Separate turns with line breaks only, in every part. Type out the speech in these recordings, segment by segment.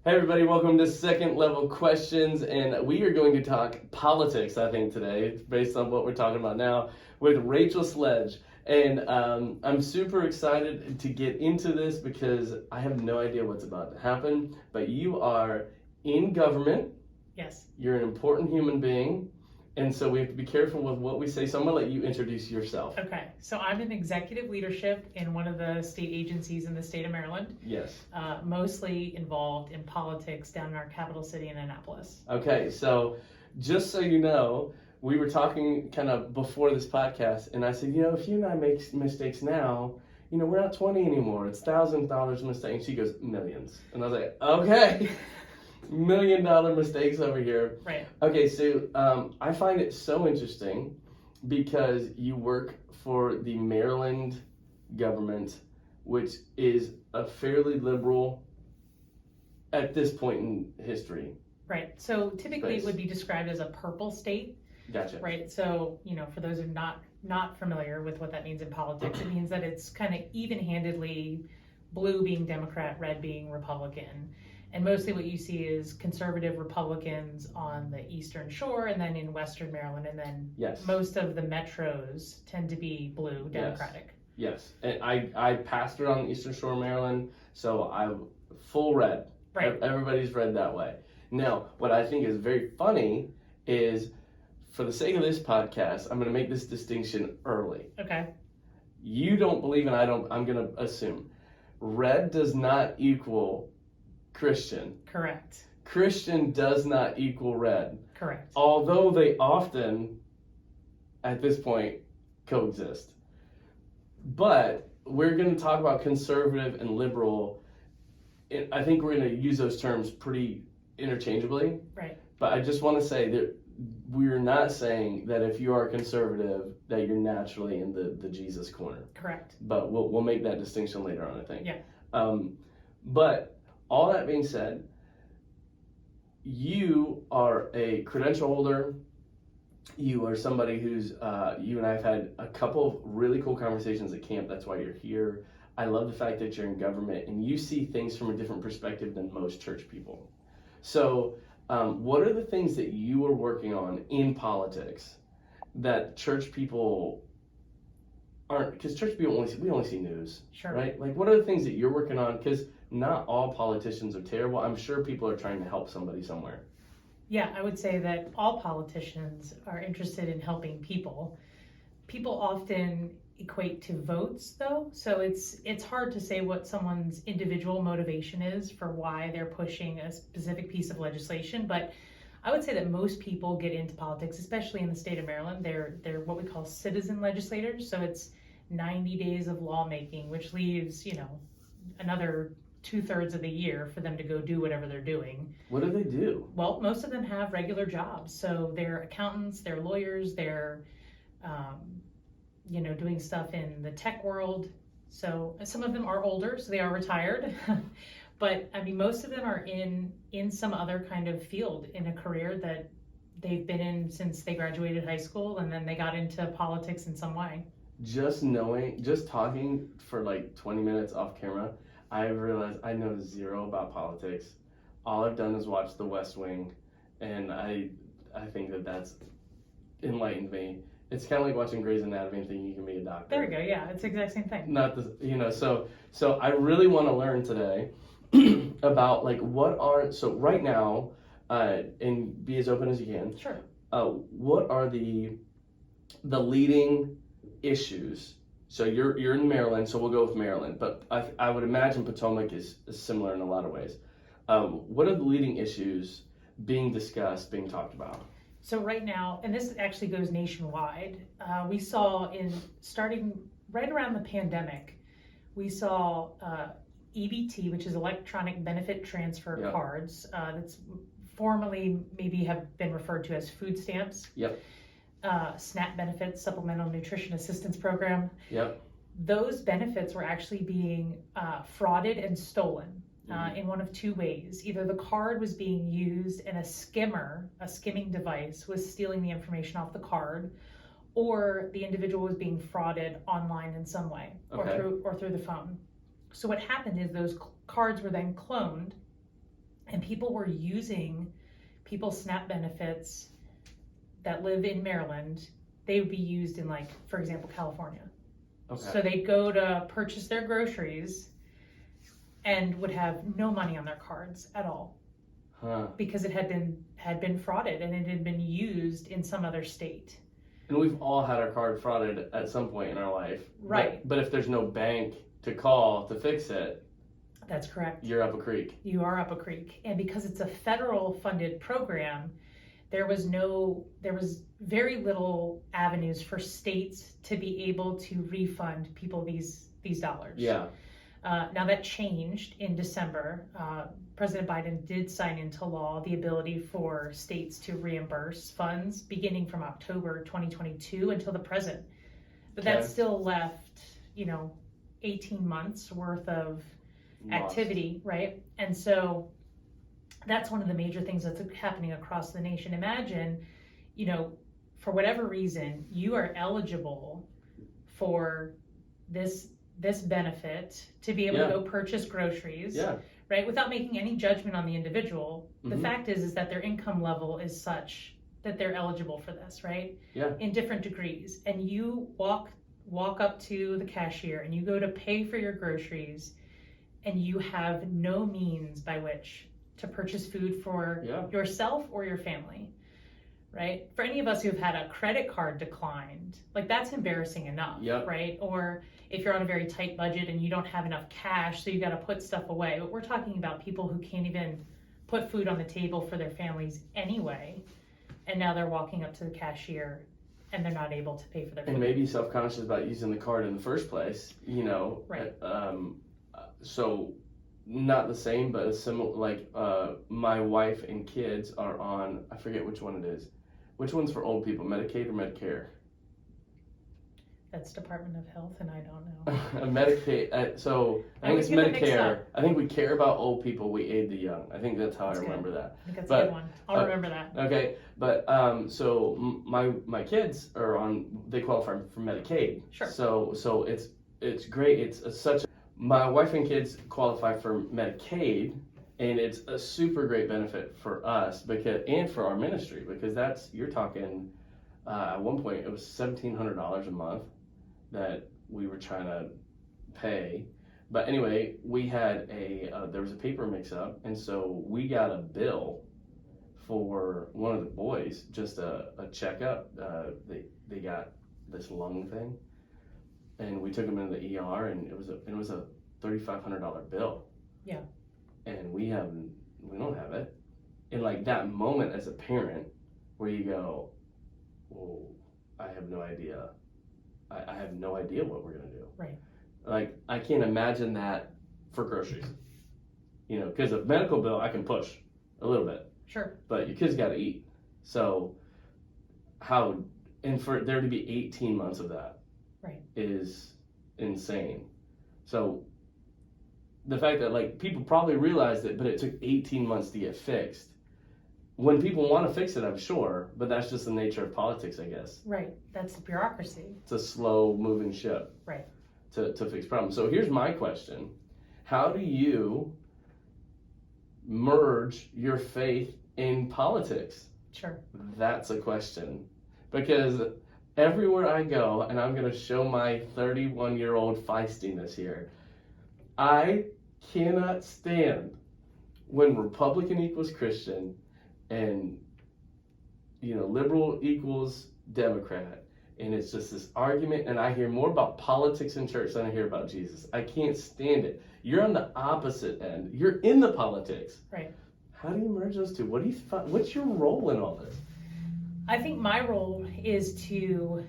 Hey everybody, welcome to Second Level Questions, and we are going to talk politics, I think, today, based on what we're talking about now, with Rachel Sledge. And I'm super excited to get into this because I have no idea what's about to happen, but you are in government.
Yes.
You're an important human being, and so we have to be careful with what we say. So I'm going to let you introduce yourself.
Okay, so I'm in executive leadership in one of the state agencies in the state of Maryland.
Yes.
Mostly involved in politics down in our capital city in Annapolis.
Okay, so just so you know, we were talking kind of before this podcast, and I said, if you and I make mistakes now, we're not 20 anymore. It's $1,000 mistake. And she goes, millions. And I was like, okay. $1 million mistakes over here.
Right.
Okay, so I find it so interesting because you work for the Maryland government, which is a fairly liberal at this point in history.
Right. So typically it would be described as a purple state.
Gotcha.
Right. So, for those who are not familiar with what that means in politics, it means that it's kind of even-handedly blue being Democrat, red being Republican. And mostly what you see is conservative Republicans on the Eastern Shore and then in Western Maryland. And then most of the metros tend to be blue, Democratic.
Yes. And I pastored on the Eastern Shore of Maryland, so I'm full red.
Right.
Everybody's red that way. Now, what I think is very funny is, for the sake of this podcast, I'm going to make this distinction early.
Okay.
You don't believe, and I don't, I'm going to assume, red does not equal Christian.
Correct.
Christian does not equal red.
Correct.
Although they often, at this point, coexist. But we're going to talk about conservative and liberal. I think we're going to use those terms pretty interchangeably.
Right.
But I just want to say that we're not saying that if you are conservative that you're naturally in the Jesus corner.
Correct.
But we'll make that distinction later on, I think.
Yeah.
But all that being said, you are a credential holder. You are somebody who's, you and I have had a couple of really cool conversations at camp. That's why you're here. I love the fact that you're in government and you see things from a different perspective than most church people. So what are the things that you are working on in politics that church people aren't, because church people we only see news,
sure,
right? Like, what are the things that you're working on? Because not all politicians are terrible. I'm sure people are trying to help somebody somewhere.
Yeah, I would say that all politicians are interested in helping people. People often equate to votes, though, so it's hard to say what someone's individual motivation is for why they're pushing a specific piece of legislation. But I would say that most people get into politics, especially in the state of Maryland. They're what we call citizen legislators. So it's 90 days of lawmaking, which leaves, another 2/3 of the year for them to go do whatever they're doing.
What do they do?
Well, most of them have regular jobs. So they're accountants, they're lawyers, they're, doing stuff in the tech world. So some of them are older, so they are retired. But most of them are in some other kind of field in a career that they've been in since they graduated high school, and then they got into politics in some way.
Just talking for like 20 minutes off camera, I realized I know zero about politics. All I've done is watch The West Wing, and I think that's enlightened me. It's kind of like watching Grey's Anatomy and thinking you can be a doctor.
There we go. Yeah, it's the exact same thing.
Not the, so I really want to learn today about so right now, and be as open as you can.
Sure.
What are the leading issues? So you're in Maryland, so we'll go with Maryland, but I would imagine Potomac is similar in a lot of ways. What are the leading issues being discussed, being talked about?
So right now, and this actually goes nationwide, we saw starting right around the pandemic, we saw EBT, which is electronic benefit transfer cards, that's formerly maybe have been referred to as food stamps.
Yep.
SNAP benefits, Supplemental Nutrition Assistance Program.
Yep.
Those benefits were actually being frauded and stolen in one of two ways. Either the card was being used and a skimming device was stealing the information off the card, or the individual was being frauded online in some way, or through the phone. So what happened is those cards were then cloned and people were using people's SNAP benefits that live in Maryland. They would be used in, like, for example, California.
Okay.
So they'd go to purchase their groceries and would have no money on their cards at all.
Huh.
Because it had been frauded and it had been used in some other state.
And we've all had our card frauded at some point in our life.
Right.
But if there's no bank to call to fix it,
That's correct.
you're up a creek.
You are up a creek. And because it's a federal funded program, there was very little avenues for states to be able to refund people these dollars.
Yeah.
Now that changed in December. President Biden did sign into law the ability for states to reimburse funds beginning from October 2022 until the present. But that still left, 18 months worth of activity, right? And so that's one of the major things that's happening across the nation. Imagine, for whatever reason, you are eligible for this benefit to be able to go purchase groceries, right? Without making any judgment on the individual. The fact is that their income level is such that they're eligible for this, right?
Yeah.
In different degrees. And you walk up to the cashier and you go to pay for your groceries and you have no means by which to purchase food for yourself or your family, right? For any of us who've had a credit card declined, like, that's embarrassing enough, right? Or if you're on a very tight budget and you don't have enough cash, so you got to put stuff away. But we're talking about people who can't even put food on the table for their families anyway, and now they're walking up to the cashier and they're not able to pay for their food.
And maybe self-conscious about using the card in the first place,
Right.
So not the same, but a similar, like, my wife and kids are on, I forget which one it is. Which one's for old people, Medicaid or Medicare?
That's Department of Health, and I don't know.
Medicaid, so I think it's
get it mixed
Medicare.
up.
I think we care about old people, we aid the young. I think that's how I remember that.
I think that's
But,
a good one. I'll remember that.
Okay, but so my kids are on, they qualify for Medicaid.
Sure.
So it's great. It's such a, my wife and kids qualify for Medicaid, and it's a super great benefit for us and for our ministry, because you're talking, at one point it was $1,700 a month that we were trying to pay. But anyway, we had there was a paper mix up, and so we got a bill for one of the boys, just a checkup. They got this lung thing, and we took him into the ER, and it was a $3,500 bill.
Yeah.
And we don't have it. And like that moment as a parent where you go, well, I have no idea. I have no idea what we're gonna do.
Right.
Like, I can't imagine that for groceries. Because a medical bill I can push a little bit.
Sure.
But your kids gotta eat. So and for there to be 18 months of that is insane. So the fact that, like, people probably realized it, but it took 18 months to get fixed. When people want to fix it, I'm sure, but that's just the nature of politics, I guess.
Right. That's the bureaucracy.
It's a slow moving ship.
Right.
To fix problems. So here's my question. How do you merge your faith in politics?
Sure.
That's a question. Because everywhere I go, and I'm going to show my 31-year-old feistiness here, I cannot stand when Republican equals Christian and liberal equals Democrat, and it's just this argument, and I hear more about politics in church than I hear about Jesus. I can't stand it. You're on the opposite end. You're in the politics.
Right.
How do you merge those two? What's your role in all this?
I think my role is to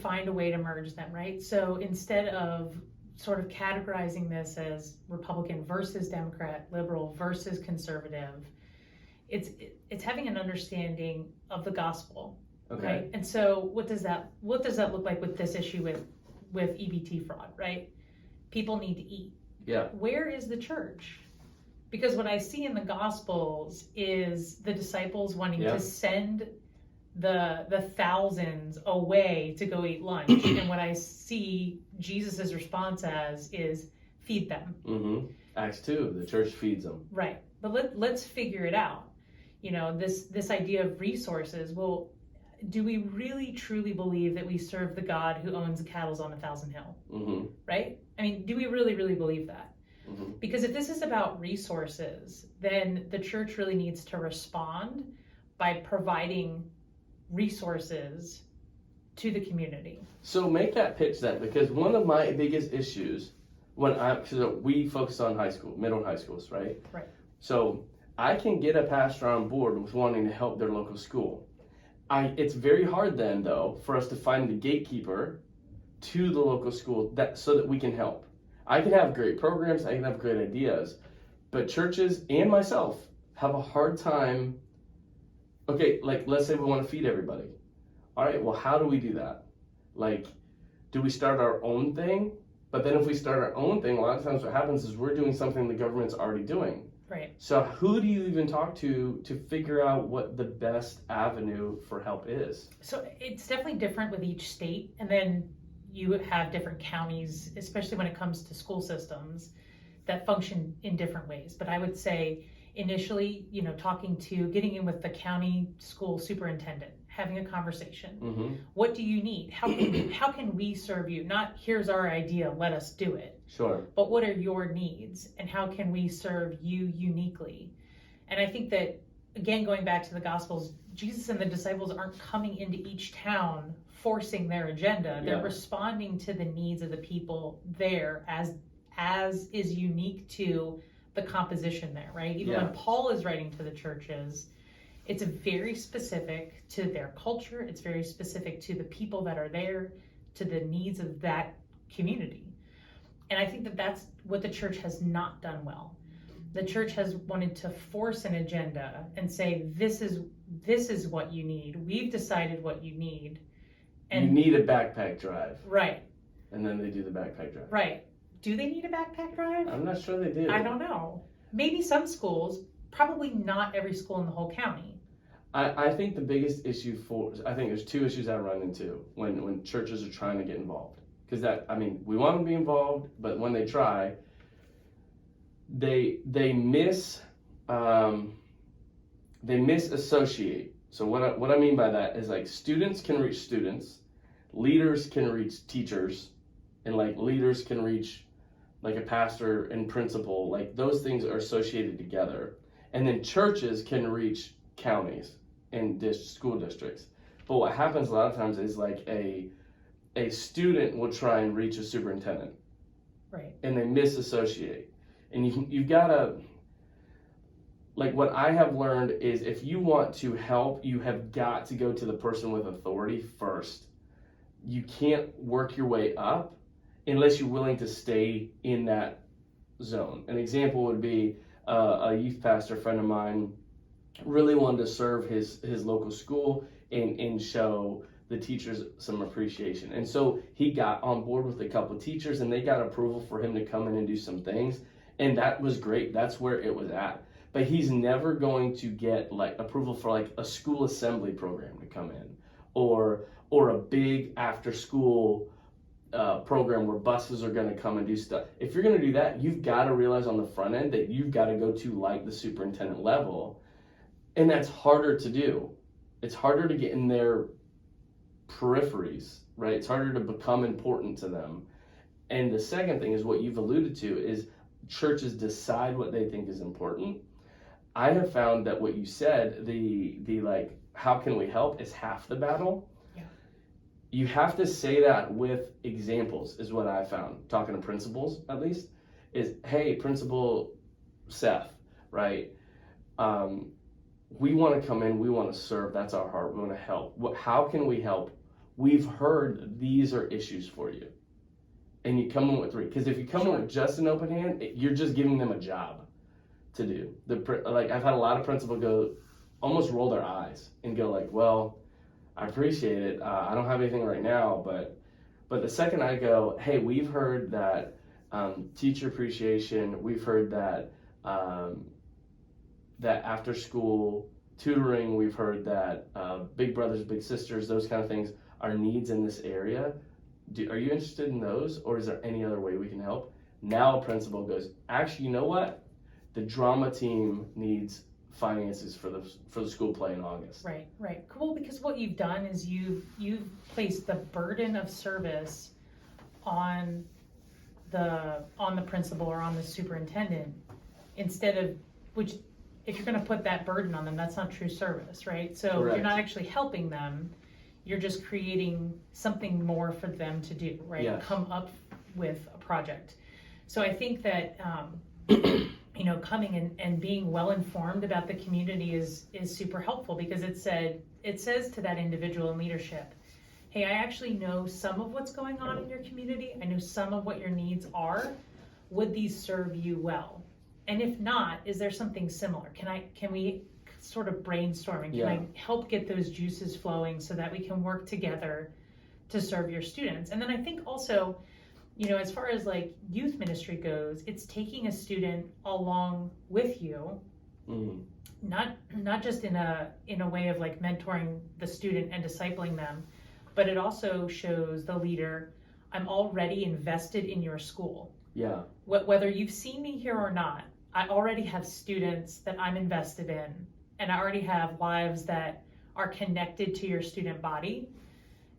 find a way to merge them, right? So instead of sort of categorizing this as Republican versus Democrat, liberal versus conservative, it's having an understanding of the gospel.
Okay.
Right? And so what does that look like with this issue with EBT fraud, right? People need to eat.
Yeah.
Where is the church? Because what I see in the Gospels is the disciples wanting to send the thousands away to go eat lunch. And what I see Jesus's response as is feed them.
Mm-hmm. Acts 2, the church feeds them.
Right. But let's figure it out. This idea of resources. Well, do we really truly believe that we serve the God who owns the cattle on 1,000 hill?
Mm-hmm.
Right? I mean, do we really, really believe that?
Mm-hmm.
Because if this is about resources, then the church really needs to respond by providing resources to the community.
So make that pitch then, because one of my biggest issues so we focus on high school, middle and high schools, right?
Right.
So I can get a pastor on board with wanting to help their local school. It's very hard then, though, for us to find the gatekeeper to the local school so that we can help. I can have great programs, I can have great ideas, but churches and myself have a hard time. Okay, like let's say we want to feed everybody. All right, well, how do we do that? Like, do we start our own thing? But then if we start our own thing, a lot of times what happens is we're doing something the government's already doing.
Right.
So who do you even talk to figure out what the best avenue for help is?
So it's definitely different with each state, and then you have different counties, especially when it comes to school systems, that function in different ways. But I would say initially, getting in with the county school superintendent, having a conversation.
Mm-hmm.
What do you need? How can we serve you? Not here's our idea, let us do it.
Sure.
But what are your needs and how can we serve you uniquely? And I think that, again, going back to the Gospels, Jesus and the disciples aren't coming into each town forcing their agenda.
Yeah.
They're responding to the needs of the people there as is unique to the composition there, right? Even when Paul is writing to the churches, it's very specific to their culture. It's very specific to the people that are there, to the needs of that community. And I think that that's what the church has not done well. The church has wanted to force an agenda and say, this is what you need. We've decided what you need. And
you need a backpack drive.
Right.
And then they do the backpack drive.
Right. Do they need a backpack drive?
I'm not sure they do.
I don't know. Maybe some schools, probably not every school in the whole county.
I think the biggest issue I think there's two issues I run into when churches are trying to get involved. Because we want them to be involved, but when they try, they misassociate. So what I mean by that is like students can reach students, leaders can reach teachers, and like leaders can reach like a pastor and principal. Like those things are associated together. And then churches can reach counties and school districts. But what happens a lot of times is like a student will try and reach a superintendent.
Right.
And they misassociate. And you've got to, like what I have learned is if you want to help, you have got to go to the person with authority first. You can't work your way up unless you're willing to stay in that zone. An example would be a youth pastor friend of mine really wanted to serve his local school and show the teachers some appreciation. And so he got on board with a couple of teachers and they got approval for him to come in and do some things. And that was great. That's where it was at. But he's never going to get like approval for like a school assembly program to come in or a big after school program where buses are going to come and do stuff. If you're going to do that, you've got to realize on the front end that you've got to go to like the superintendent level. And that's harder to do. It's harder to get in their peripheries, right? It's harder to become important to them. And the second thing is what you've alluded to is churches decide what they think is important. I have found that what you said, the like, how can we help is half the battle.
Yeah.
You have to say that with examples is what I found, talking to principals at least, is, hey, Principal Seth, right? We want to come in, we want to serve, that's our heart, we want to help. How can we help? We've heard these are issues for you. And you come in with three. Because if you come in with just an open hand, you're just giving them a job to do. I've had a lot of principals almost roll their eyes and go like, well, I appreciate it. I don't have anything right now, but the second I go, hey, we've heard that teacher appreciation, we've heard that that after school tutoring, we've heard that big brothers, big sisters, those kind of things are needs in this area. Are you interested in those, or is there any other way we can help? Now a principal goes, actually, you know what? The drama team needs finances for the school play in August.
Right. Cool, because what you've done is you've placed the burden of service on the principal or on the superintendent, instead of, which, if you're going to put that burden on them, that's not true service, right? So
Correct.
You're not actually helping them, you're just creating something more for them to do, right?
Yes.
Come up with a project. So I think that coming in and being well informed about the community is super helpful, because it says to that individual in leadership, hey, I actually know some of what's going on in your community. I know some of what your needs are. Would these serve you well? And if not, is there something similar? Can we sort of brainstorm, and can I help get those juices flowing so that we can work together to serve your students? And then I think also, as far as like youth ministry goes, it's taking a student along with you, not just in a way of like mentoring the student and discipling them, but it also shows the leader, I'm already invested in your school.
Yeah.
Whether you've seen me here or not, I already have students that I'm invested in, and I already have lives that are connected to your student body,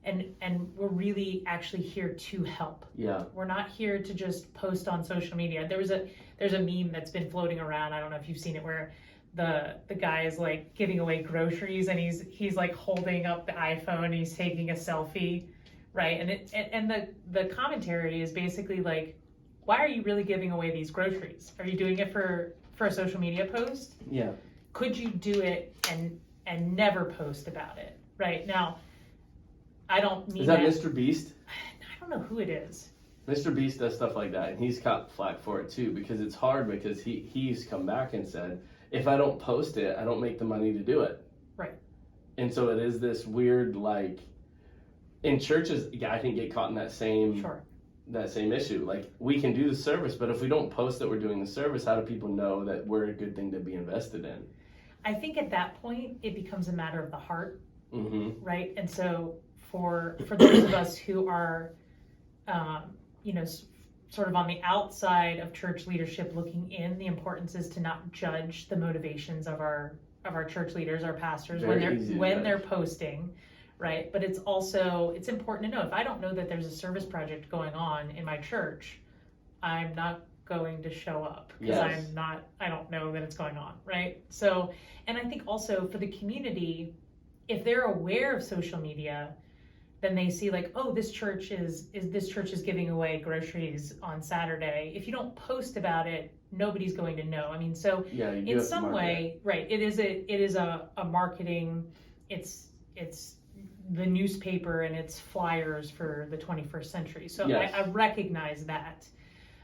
and we're really actually here to help.
Yeah.
We're not here to just post on social media. There's a meme that's been floating around, I don't know if you've seen it, where the guy is like giving away groceries, and he's like holding up the iPhone, he's taking a selfie, right? And the commentary is basically like, why are you really giving away these groceries? Are you doing it for a social media post?
Yeah.
Could you do it and never post about it? Right now, I don't mean
Is that Mr. Beast?
I don't know who it is.
Mr. Beast does stuff like that, and he's caught flack for it too, because it's hard, because he's come back and said, if I don't post it, I don't make the money to do it.
Right.
And so it is this weird, like, in churches, I think get caught in that same issue. Like, we can do the service, but if we don't post that we're doing the service, how do people know that we're a good thing to be invested in?
I think at that point, it becomes a matter of the heart, right? And so for those of us who are, sort of on the outside of church leadership looking in, the importance is to not judge the motivations of our church leaders, our pastors, when they're posting, right? But it's important to know, if I don't know that there's a service project going on in my church, I'm not going to show up, because I don't know that it's going on, right? So, and I think also for the community, if they're aware of social media, then they see like, oh, this church is giving away groceries on Saturday. If you don't post about it, nobody's going to know. I mean, so in some way, right? It is a marketing. It's the newspaper and it's flyers for the 21st century. So I recognize that,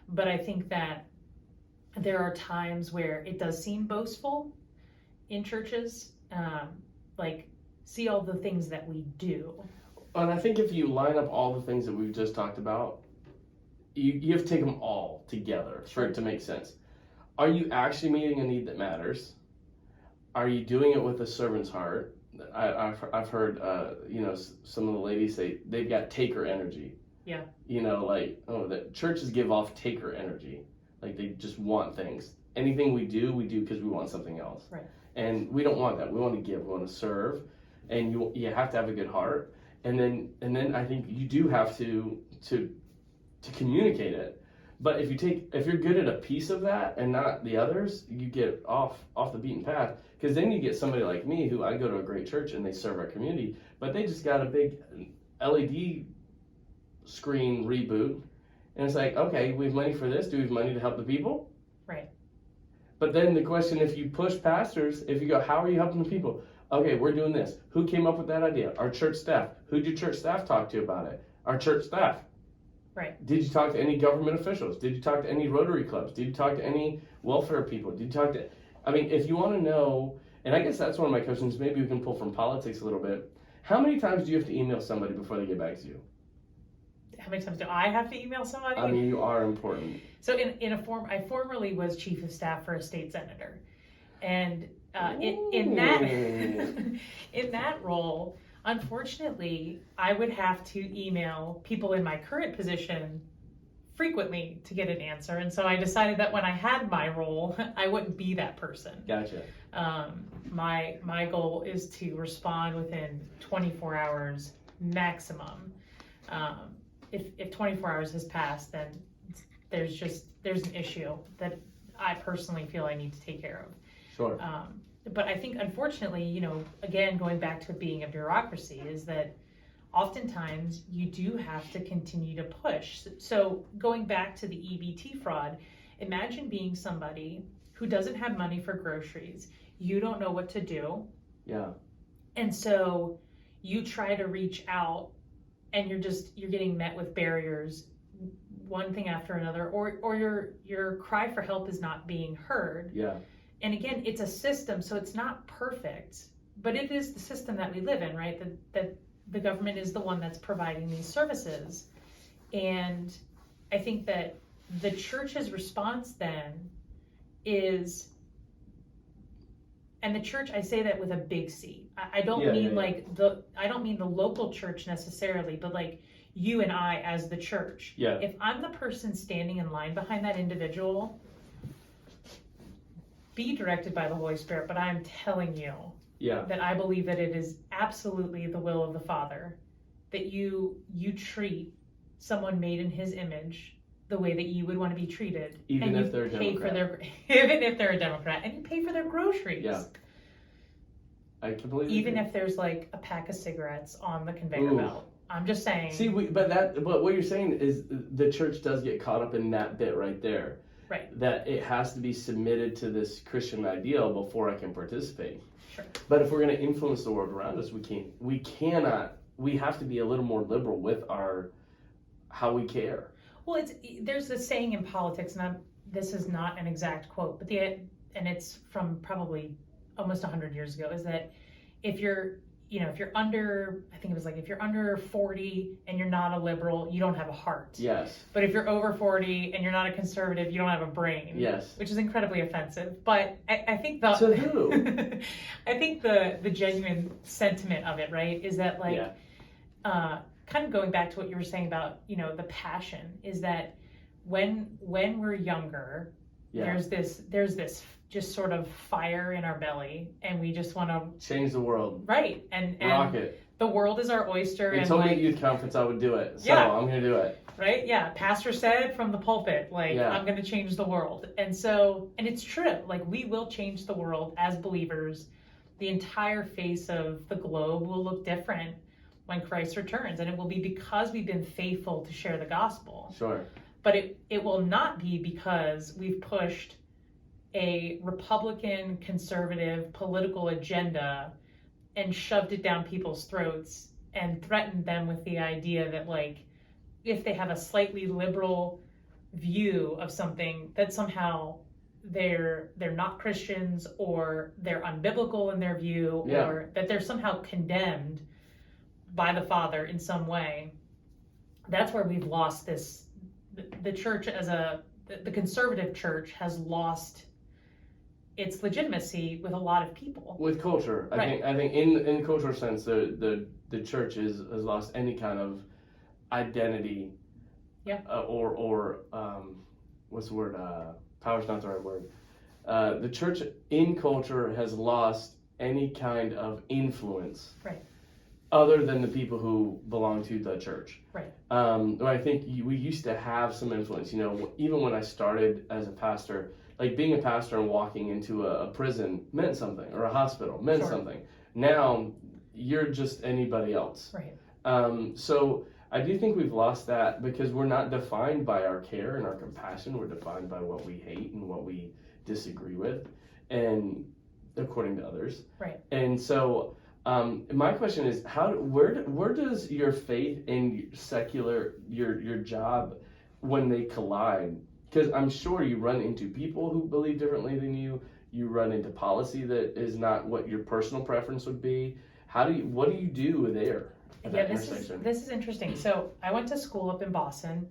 but I think that there are times where it does seem boastful in churches, like, see all the things that we do.
And I think if you line up all the things that we've just talked about, you have to take them all together for it to make sense. Are you actually meeting a need that matters? Are you doing it with a servant's heart? I've heard some of the ladies say they've got taker energy.
Yeah.
That churches give off taker energy. Like, they just want things. Anything we do because we want something else.
Right.
And we don't want that. We want to give. We want to serve. And you have to have a good heart. And then I think you do have to communicate it. But if you're good at a piece of that and not the others, you get off the beaten path. Because then you get somebody like me, who I go to a great church and they serve our community, but they just got a big LED screen reboot, and it's like, okay, we have money for this. Do we have money to help the people?
Right.
But then the question, if you push pastors, if you go, how are you helping the people? Okay, we're doing this. Who came up with that idea? Our church staff. Who did church staff talk to about it? Our church staff.
Right.
Did you talk to any government officials? Did you talk to any Rotary clubs? Did you talk to any welfare people? Did you talk to... I mean, if you want to know, and I guess that's one of my questions, maybe we can pull from politics a little bit. How many times do you have to email somebody before they get back to you?
How many times do I have to email somebody?
I mean, you are important.
So I formerly was chief of staff for a state senator. And in that role, unfortunately, I would have to email people in my current position frequently to get an answer. And so I decided that when I had my role, I wouldn't be that person.
Gotcha.
My goal is to respond within 24 hours maximum. If 24 hours has passed, then there's an issue that I personally feel I need to take care of.
Sure.
But I think, unfortunately, you know, again, going back to being a bureaucracy, is that oftentimes you do have to continue to push. So going back to the EBT fraud, imagine being somebody who doesn't have money for groceries. You don't know what to do.
Yeah.
And so you try to reach out and you're getting met with barriers, one thing after another, or your cry for help is not being heard.
Yeah.
And again, it's a system, so it's not perfect, but it is the system that we live in, right? That the government is the one that's providing these services. And I think that the church's response then is, and the church, I say that with a big C. I don't mean I don't mean the local church necessarily, but like you and I as the church.
Yeah.
If I'm the person standing in line behind that individual, be directed by the Holy Spirit, but I'm telling you that I believe that it is absolutely the will of the Father that you treat someone made in His image the way that you would want to be treated,
even
and
if they're a Democrat.
Even if they're a Democrat, and you pay for their groceries.
Yeah, I completely
even
agree.
if there's like a pack of cigarettes on the conveyor belt. I'm just saying.
See, but what you're saying is the church does get caught up in that bit right there.
Right.
That it has to be submitted to this Christian ideal before I can participate.
Sure.
But if we're going to influence the world around us, we have to be a little more liberal with how we care.
Well, there's this saying in politics, and this is not an exact quote, but and it's from probably almost 100 years ago, is that if you're under, I think it was like, if you're under 40 and you're not a liberal, you don't have a heart. Yes. But if you're over 40 and you're not a conservative, you don't have a brain. Yes. Which is incredibly offensive. But I think
To who?
I think the genuine sentiment of it, right, is that kind of going back to what you were saying about, the passion, is that when we're younger, there's this just sort of fire in our belly, and we just want to
change the world.
Right. And
rock it.
The world is our oyster.
They told me at youth conference I would do it, so I'm going to do it.
Right? Yeah. Pastor said from the pulpit, I'm going to change the world. And it's true. We will change the world as believers. The entire face of the globe will look different when Christ returns, and it will be because we've been faithful to share the gospel. Sure. But it will not be because we've pushed a Republican conservative political agenda and shoved it down people's throats and threatened them with the idea that if they have a slightly liberal view of something, that somehow they're not Christians, or they're unbiblical in their view, or that they're somehow condemned by the Father in some way. That's where we've lost this. The church the conservative church has lost its legitimacy with a lot of people. With culture. Right.
I think in cultural sense, the church has lost any kind of identity. Yeah. Or what's the word? Power's not the right word. The church in culture has lost any kind of influence. Right. Other than the people who belong to the church. Right. I think we used to have some influence. Even when I started as a pastor, being a pastor and walking into a prison meant something, or a hospital meant something. Now, you're just anybody else. Right. So I do think we've lost that, because we're not defined by our care and our compassion. We're defined by what we hate and what we disagree with, and according to others. Right. And so my question is, where does your faith and secular, your job, when they collide? Because I'm sure you run into people who believe differently than you. You run into policy that is not what your personal preference would be. What do you do there?
This is interesting. So I went to school up in Boston,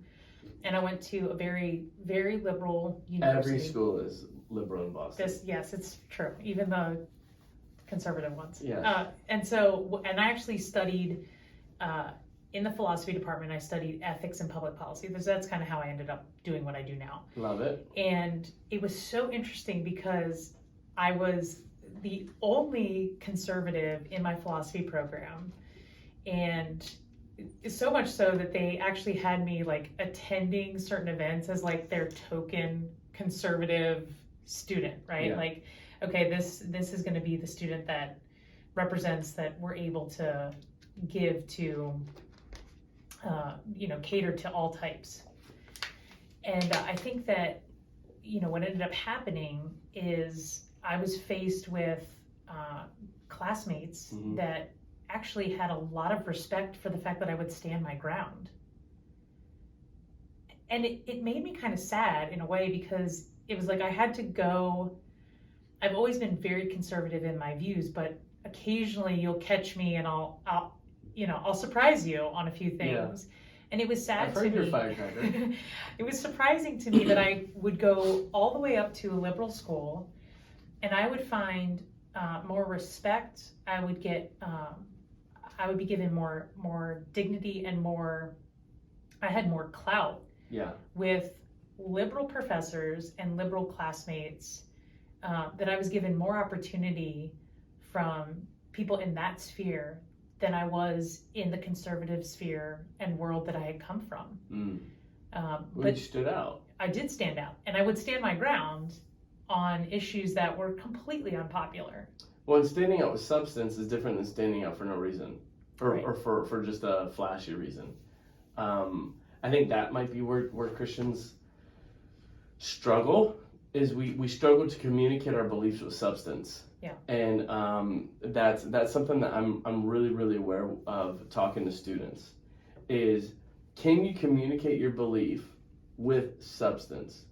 and I went to a very, very liberal university.
Every school is liberal in Boston.
Yes, it's true. Even the conservative ones.
Yeah.
And I actually studied in the philosophy department, I studied ethics and public policy. That's kind of how I ended up doing what I do now.
Love it.
And it was so interesting because I was the only conservative in my philosophy program. And so much so that they actually had me like attending certain events as like their token conservative student, right?
Yeah.
Like, okay, this is going to be the student that represents that we're able to give to, cater to all types. And I think that, what ended up happening is I was faced with classmates
Mm-hmm.
that actually had a lot of respect for the fact that I would stand my ground. And it made me kind of sad in a way, because it was like I had to go. I've always been very conservative in my views, but occasionally you'll catch me and I'll surprise you on a few things. Yeah. And it was sad
I've heard
to
your
me.
firecracker.
It was surprising to me that I would go all the way up to a liberal school, and I would find more respect. I would be given more dignity and I had more clout.
Yeah.
With liberal professors and liberal classmates, that I was given more opportunity from people in that sphere than I was in the conservative sphere and world that I had come from.
But you stood out.
I did stand out, and I would stand my ground on issues that were completely unpopular.
Well, and standing out with substance is different than standing out for no reason,
Right.
or for just a flashy reason. I think that might be where Christians struggle, is we struggle to communicate our beliefs with substance.
Yeah.
And that's something that I'm really aware of talking to students, is can you communicate your belief with substance?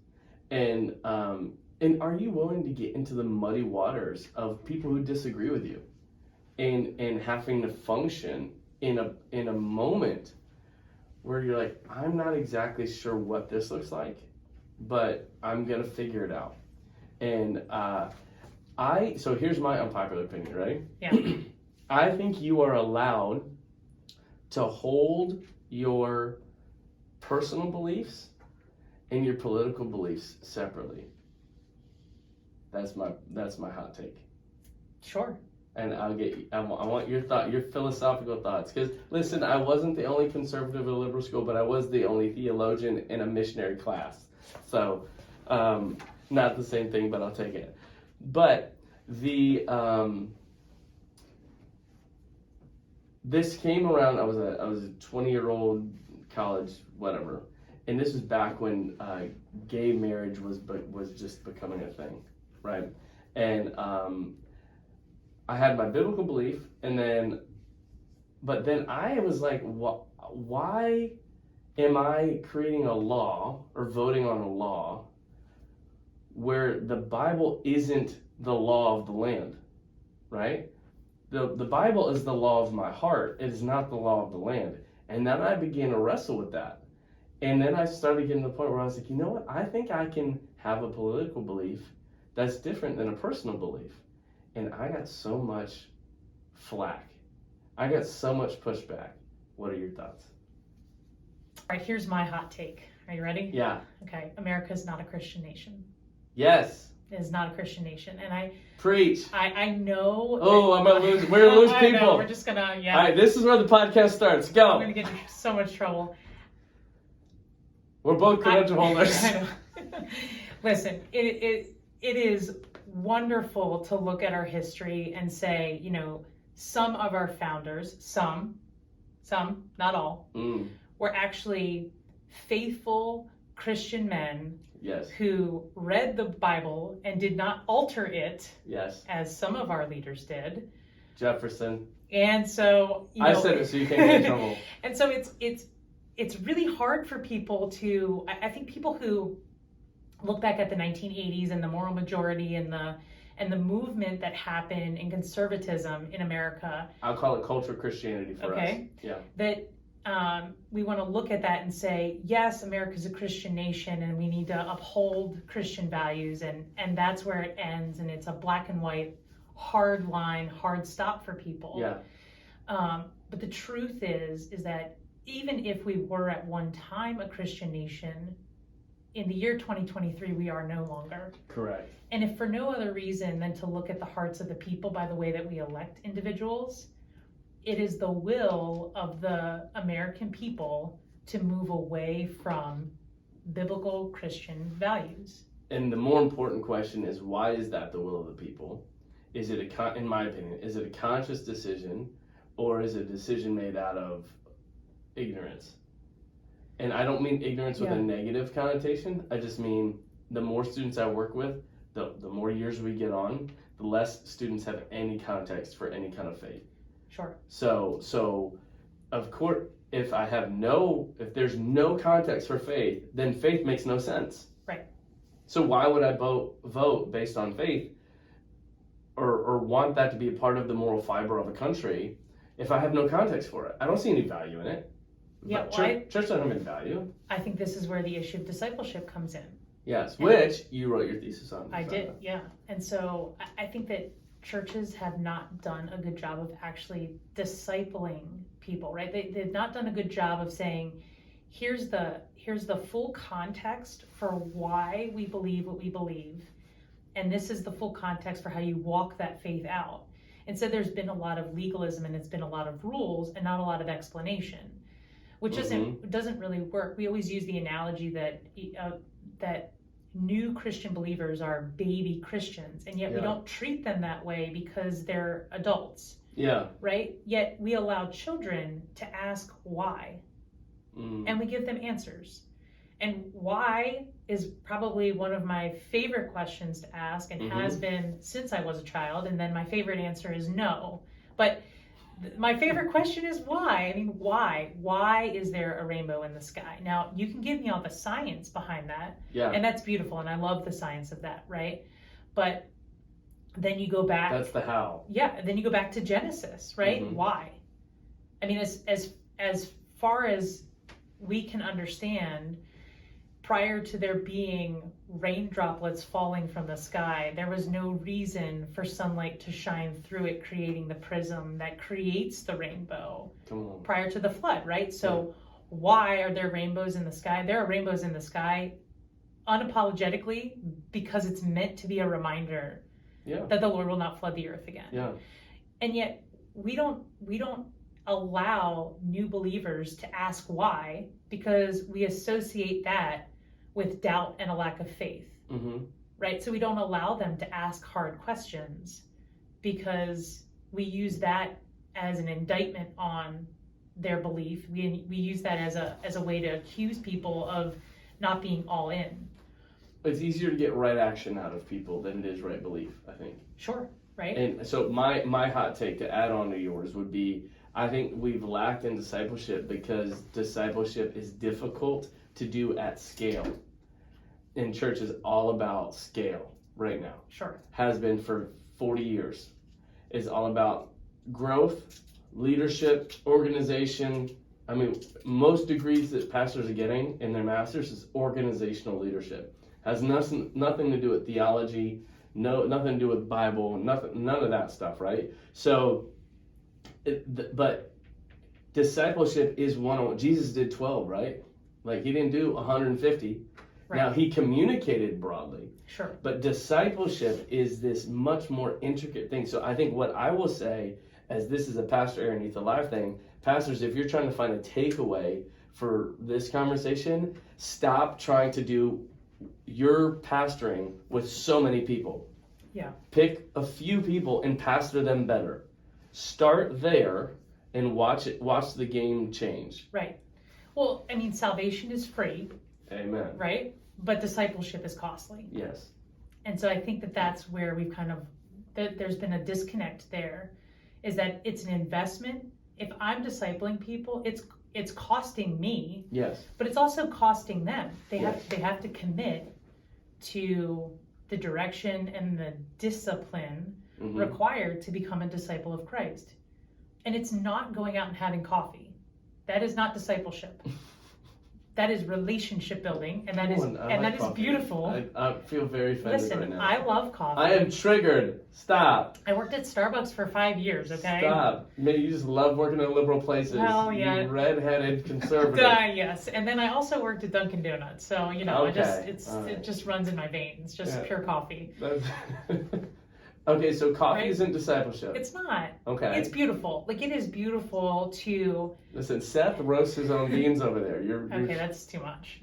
And are you willing to get into the muddy waters of people who disagree with you, and having to function in a moment where you're like, I'm not exactly sure what this looks like, but I'm gonna figure it out. And so here's my unpopular opinion, right?
Yeah.
I think you are allowed to hold your personal beliefs and your political beliefs separately. That's my hot take.
Sure.
And I want your philosophical thoughts. Because listen, I wasn't the only conservative at a liberal school, but I was the only theologian in a missionary class. So, not the same thing, but I'll take it. But this came around. I was a 20-year-old college whatever, and this was back when gay marriage was just becoming a thing, right? And I had my biblical belief, but then I was like, why am I creating a law or voting on a law where the Bible isn't the law of the land, right? The Bible is the law of my heart. It is not the law of the land. And then I began to wrestle with that. And then I started getting to the point where I was like, you know what? I think I can have a political belief that's different than a personal belief. And I got so much flack. I got so much pushback. What are your thoughts?
All right, here's my hot take. Are you ready?
Yeah.
Okay, America is not a Christian nation.
Yes.
It is not a Christian nation. And
Preach.
I know.
Oh, I'm going to lose. We're going to lose people.
I know, we're just going to, yeah.
All right, this is where the podcast starts. Go.
I'm going to get in so much trouble.
We're both credential holders.
I know. Listen, it is wonderful to look at our history and say, some of our founders, some, not all, were actually faithful Christian men.
Yes.
Who read the Bible and did not alter it.
Yes.
As some of our leaders did.
Jefferson.
And so,
I said it so you can't get in trouble.
And so it's really hard for people to, I think people who look back at the 1980s and the moral majority and the movement that happened in conservatism in America.
I'll call it cultural Christianity for us.
Okay.
Yeah.
That we want to look at that and say, yes, America's a Christian nation and we need to uphold Christian values, and that's where it ends, and it's a black and white, hard line, hard stop for people.
Yeah.
But the truth is that even if we were at one time a Christian nation, in the year 2023, we are no longer.
Correct.
And if for no other reason than to look at the hearts of the people by the way that we elect individuals, it is the will of the American people to move away from biblical Christian values.
And the more important question is, why is that the will of the people? Is it in my opinion, is it a conscious decision, or is it a decision made out of ignorance? And I don't mean ignorance with a negative connotation. I just mean the more students I work with, the more years we get on, the less students have any context for any kind of faith.
Sure.
So of course, if there's no context for faith, then faith makes no sense.
Right.
So why would I vote based on faith, or want that to be a part of the moral fiber of a country, if I have no context for it? I don't see any value in it.
Yeah,
Church doesn't have any value.
I think this is where the issue of discipleship comes in.
Yes, which you wrote your thesis on.
I did, yeah. And so I think that churches have not done a good job of actually discipling people, right? They've not done a good job of saying, here's the full context for why we believe what we believe, and this is the full context for how you walk that faith out. And so there's been a lot of legalism, and it's been a lot of rules and not a lot of explanation, which doesn't really work. We always use the analogy that new Christian believers are baby Christians, and yet we don't treat them that way because they're adults.
Yeah.
Right? Yet we allow children to ask why. And we give them answers. And why is probably one of my favorite questions to ask, and has been since I was a child. And then my favorite answer is no. But my favorite question is why? I mean, why? Why is there a rainbow in the sky? Now, you can give me all the science behind that.
Yeah.
And that's beautiful. And I love the science of that, right? But then you go back.
That's the how.
Yeah. Then you go back to Genesis, right? Why? I mean, as far as we can understand, prior to there being rain droplets falling from the sky, there was no reason for sunlight to shine through it, creating the prism that creates the rainbow prior to the flood, right? So why are there rainbows in the sky? There are rainbows in the sky unapologetically because it's meant to be a reminder that the Lord will not flood the earth again.
Yeah.
And yet we don't allow new believers to ask why, because we associate that with doubt and a lack of faith, right? So we don't allow them to ask hard questions because we use that as an indictment on their belief. We use that as a way to accuse people of not being all in.
It's easier to get right action out of people than it is right belief, I think.
Sure, right?
And so my hot take to add on to yours would be, I think we've lacked in discipleship because discipleship is difficult to do at scale. And church is all about scale right now.
Sure.
Has been for 40 years. It's all about growth, leadership, organization. I mean, most degrees that pastors are getting in their masters is organizational leadership. Has nothing to do with theology, nothing to do with Bible, none of that stuff, right? So, but discipleship is one-on-one. Jesus did 12, right? Like, he didn't do 150. Right. Now, he communicated broadly.
Sure. But
discipleship is this much more intricate thing. So I think what I will say, as this is a Pastor Arin Youth Alive thing, pastors, if you're trying to find a takeaway for this conversation, stop trying to do your pastoring with so many people.
Yeah.
Pick a few people and pastor them better. Start there and watch the game change.
Right. Well, I mean, salvation is free.
Amen.
Right? But discipleship is costly.
Yes.
And so I think that's where we've there's been a disconnect there, is that it's an investment. If I'm discipling people, it's costing me.
Yes.
But it's also costing them. They have to commit to the direction and the discipline required to become a disciple of Christ. And it's not going out and having coffee. That is not discipleship. That is relationship building, and that is beautiful.
I feel very offended
Listen,
right now.
I love coffee.
I am triggered. Stop.
I worked at Starbucks for 5 years, okay?
Stop. Maybe you just love working in liberal places.
Well, yeah.
You redheaded conservative.
Yes, and then I also worked at Dunkin' Donuts, so
Okay.
It just runs in my veins, just pure coffee.
Okay, so coffee
Right?
isn't discipleship.
It's not.
Okay.
It's beautiful. Like, it is beautiful to.
Listen, Seth roasts his own beans over there. You're
Okay, that's too much.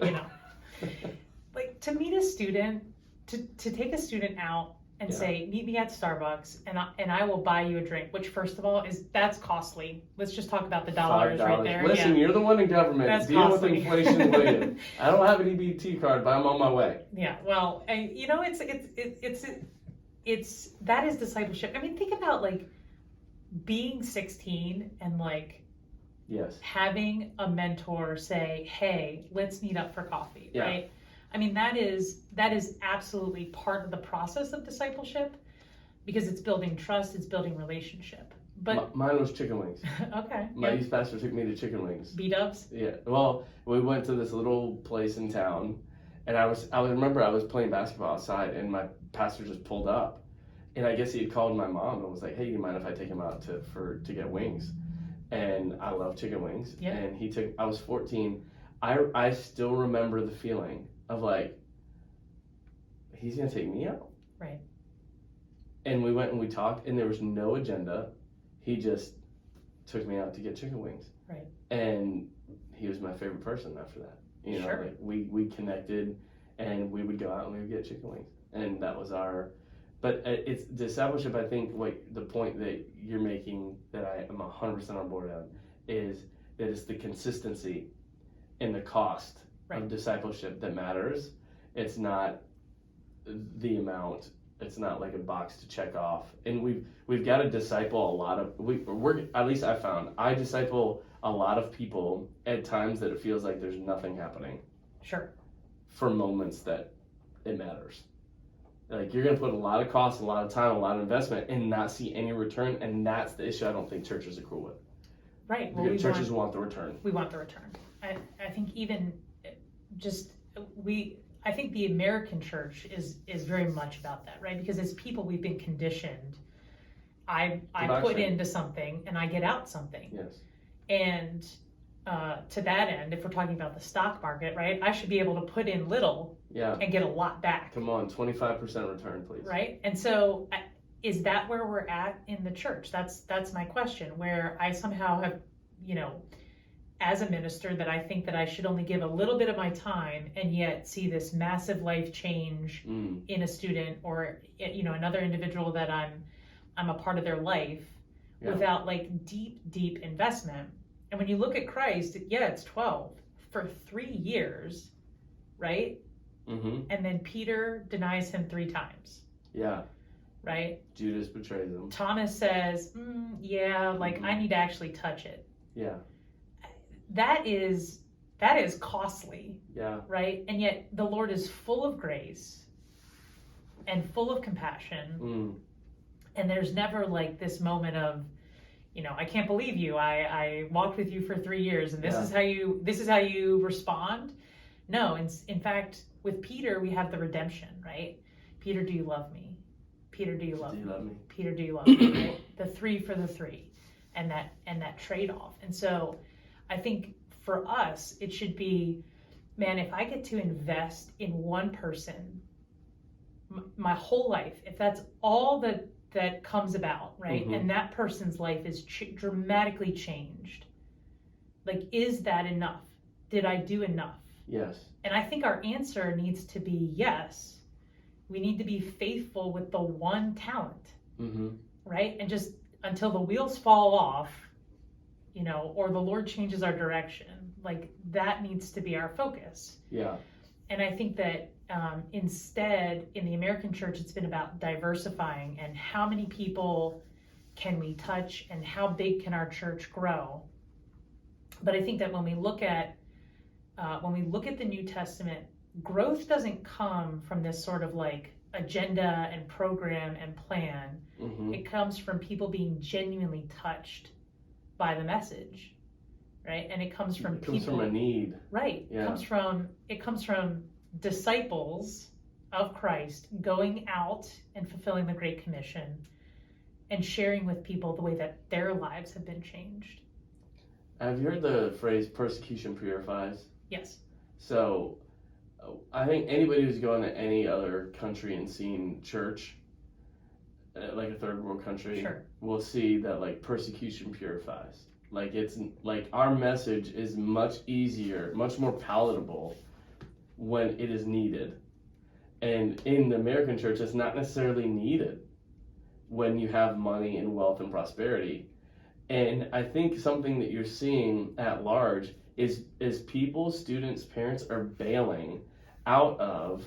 Like, to meet a student, to take a student out and say, meet me at Starbucks, and I will buy you a drink. Which, first of all, that's costly. Let's just talk about the dollars right there.
Listen, you're the one in government.
That's
Deal
costly.
with inflation, will you? I don't have an EBT card, but I'm on my way.
Yeah. Well, it's that is discipleship. I mean, think about like being 16 and like
Yes.
having a mentor say, "Hey, let's meet up for coffee," right? I mean, that is absolutely part of the process of discipleship because it's building trust, it's building relationship. But
mine was chicken wings.
Okay.
My youth pastor took me to chicken wings.
B-dubs?
Yeah. Well, we went to this little place in town, and I remember I was playing basketball outside, and my pastor just pulled up, and I guess he had called my mom and was like, "Hey, do you mind if I take him out to get wings?" And I love chicken wings.
Yeah.
And I was 14. I still remember the feeling of like, he's gonna take me out.
Right.
And we went and we talked, and there was no agenda. He just took me out to get chicken wings.
Right.
And he was my favorite person after that.
Sure.
Like we connected, and we would go out and we would get chicken wings. And that was but it's discipleship. I think the point that you're making that I am 100% on board on is that it's the consistency and the cost of discipleship that matters. It's not the amount. It's not like a box to check off. And we've got to disciple a lot of we're at least I disciple a lot of people at times that it feels like there's nothing happening.
Sure.
For moments that it matters. Like you're gonna put a lot of cost, a lot of time, a lot of investment, and not see any return, and that's the issue I don't think churches are cool with.
Right.
Well, because churches want the return.
We want the return. I think even just I think the American church is very much about that, right? Because as people, we've been conditioned. I put into something and I get out something.
Yes.
And to that end, if we're talking about the stock market, right, I should be able to put in little and get a lot back.
Come on, 25% return, please.
Right? And so is that where we're at in the church? That's my question, where I somehow have, as a minister, that I think that I should only give a little bit of my time and yet see this massive life change in a student or, another individual that I'm a part of their life without like deep investment. And when you look at Christ, it's 12 for 3 years, right?
Mm-hmm.
And then Peter denies him 3 times.
Yeah.
Right?
Judas betrays him.
Thomas says, I need to actually touch it.
Yeah.
That is costly.
Yeah.
Right? And yet the Lord is full of grace and full of compassion. And there's never like this moment of, I can't believe you. I walked with you for 3 years and this is how you respond. No, in fact, with Peter, we have the redemption, right? Peter, do you love me? Peter, do you love me? Peter, do you love me? Right? The 3 for the 3 and that trade-off. And so I think for us, it should be, man, if I get to invest in one person, my whole life, if that's all that comes about, right?
Mm-hmm.
And that person's life is dramatically changed. Like, is that enough? Did I do enough?
Yes.
And I think our answer needs to be yes. We need to be faithful with the one talent, right? And just until the wheels fall off, or the Lord changes our direction, like that needs to be our focus.
Yeah.
And I think that instead, in the American church, it's been about diversifying and how many people can we touch and how big can our church grow. But I think that when we look at the New Testament, growth doesn't come from this sort of like agenda and program and plan. It comes from people being genuinely touched by the message, right? And it comes from
It comes
people.
from a need.
Right.
Yeah.
It comes from disciples of Christ going out and fulfilling the Great Commission and sharing with people the way that their lives have been changed.
Have you heard the phrase persecution purifies?
Yes.
So I think anybody who's gone to any other country and seen church, like a third world country,
Sure.
will see that like persecution purifies. Like it's like our message is much easier, much more palatable when it is needed. And in the American church, it's not necessarily needed when you have money and wealth and prosperity. And I think something that you're seeing at large is people, students, parents are bailing out of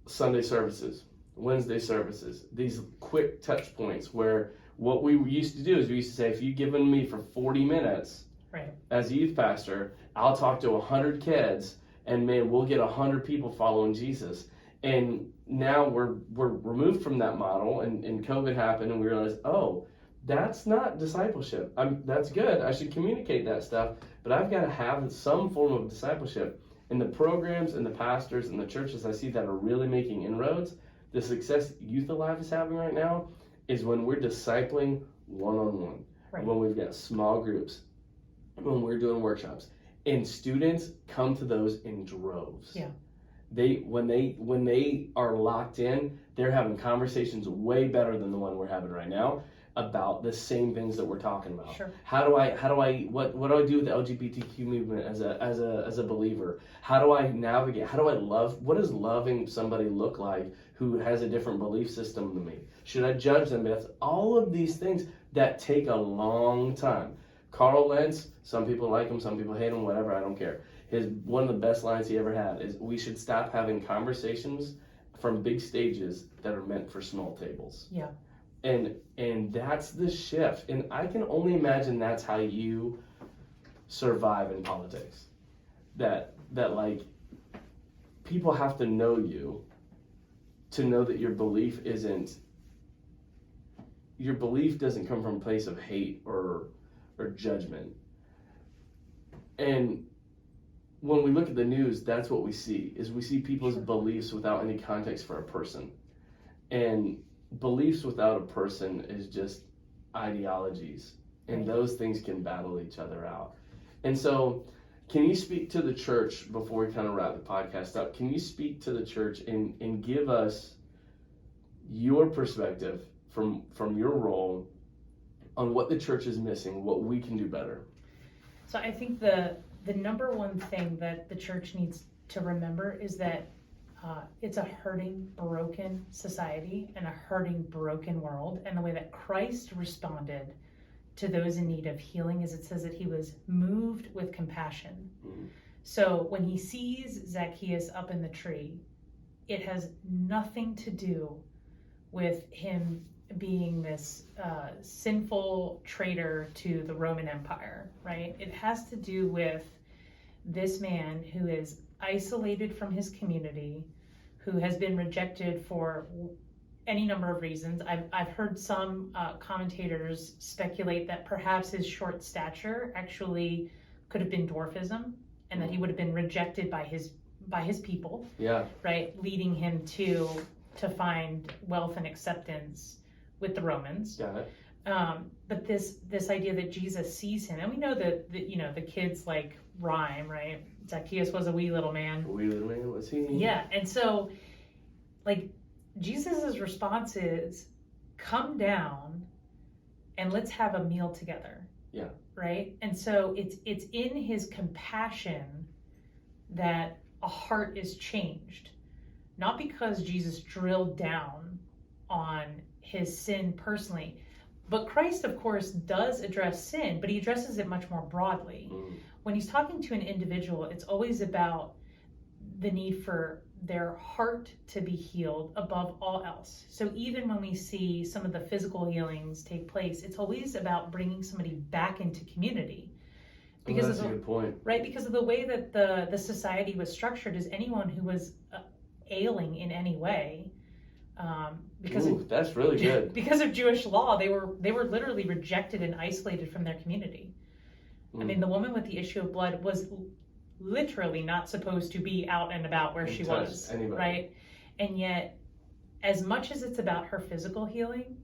Sunday services, Wednesday services, these quick touch points where what we used to do is we used to say, if you've given me for 40 minutes
right.
as a youth pastor, I'll talk to 100 kids and man, we'll get 100 people following Jesus. And now we're removed from that model and COVID happened and we realized, oh, that's not discipleship. That's good. I should communicate that stuff, but I've got to have some form of discipleship. And the programs and the pastors and the churches I see that are really making inroads, the success Youth Alive is having right now is when we're discipling one-on-one,
Right.
when we've got small groups, when we're doing workshops, and students come to those in droves.
Yeah.
When they are locked in, they're having conversations way better than the one we're having right now about the same things that we're talking about.
Sure.
What do I do with the LGBTQ movement as a believer? How do I navigate? How do I love? What does loving somebody look like who has a different belief system than me? Should I judge them? That's all of these things that take a long time. Carl Lentz, some people like him, some people hate him, whatever, I don't care. One of the best lines he ever had is, we should stop having conversations from big stages that are meant for small tables.
Yeah.
And that's the shift. And I can only imagine that's how you survive in politics. That like people have to know you to know that your belief doesn't come from a place of hate or judgment. And when we look at the news, that's what we see people's
Sure.
beliefs without any context for a person. And beliefs without a person is just ideologies, and those things can battle each other out. And so, can you speak to the church before we kind of wrap the podcast up? Can you speak to the church and give us your perspective from your role on what the church is missing, what we can do better?
So I think the number one thing that the church needs to remember is that it's a hurting, broken society and a hurting, broken world. And the way that Christ responded to those in need of healing is it says that he was moved with compassion. Mm-hmm. So when he sees Zacchaeus up in the tree, it has nothing to do with him being this sinful traitor to the Roman Empire, right? It has to do with this man who is isolated from his community, who has been rejected for any number of reasons. I've heard some commentators speculate that perhaps his short stature actually could have been dwarfism, and that he would have been rejected by his people.
Yeah.
Right, leading him to find wealth and acceptance with the Romans.
Got it.
But this idea that Jesus sees him, and we know that the kids like rhyme, right? Zacchaeus was a wee little man.
A wee little man was he?
Yeah, and so like Jesus's response is, come down and let's have a meal together.
Yeah.
Right? And so it's in his compassion that a heart is changed. Not because Jesus drilled down on his sin personally, but Christ, of course, does address sin, but he addresses it much more broadly. Mm. When he's talking to an individual, it's always about the need for their heart to be healed above all else. So even when we see some of the physical healings take place, it's always about bringing somebody back into community. Because
that's a good point.
Right, because of the way that the society was structured, is anyone who was ailing in any way,
that's really good.
Because of Jewish law, they were literally rejected and isolated from their community. I mean, the woman with the issue of blood was literally not supposed to be out and about where she was, right? And yet, as much as it's about her physical healing,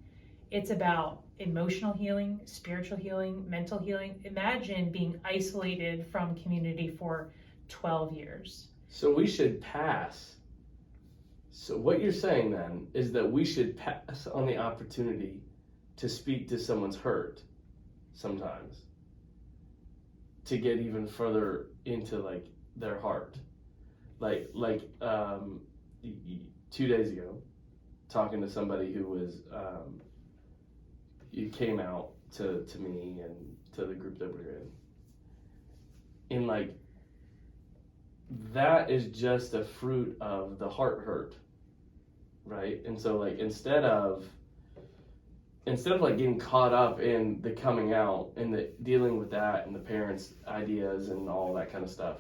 it's about emotional healing, spiritual healing, mental healing. Imagine being isolated from community for 12 years.
So we should pass. So what you're saying then is that we should pass on the opportunity to speak to someone's hurt sometimes, to get even further into like their heart. Like 2 days ago, talking to somebody who was you came out to me and to the group that we're in. And like, that is just a fruit of the heart hurt, right? And so like, instead of like getting caught up in the coming out and the dealing with that and the parents' ideas and all that kind of stuff,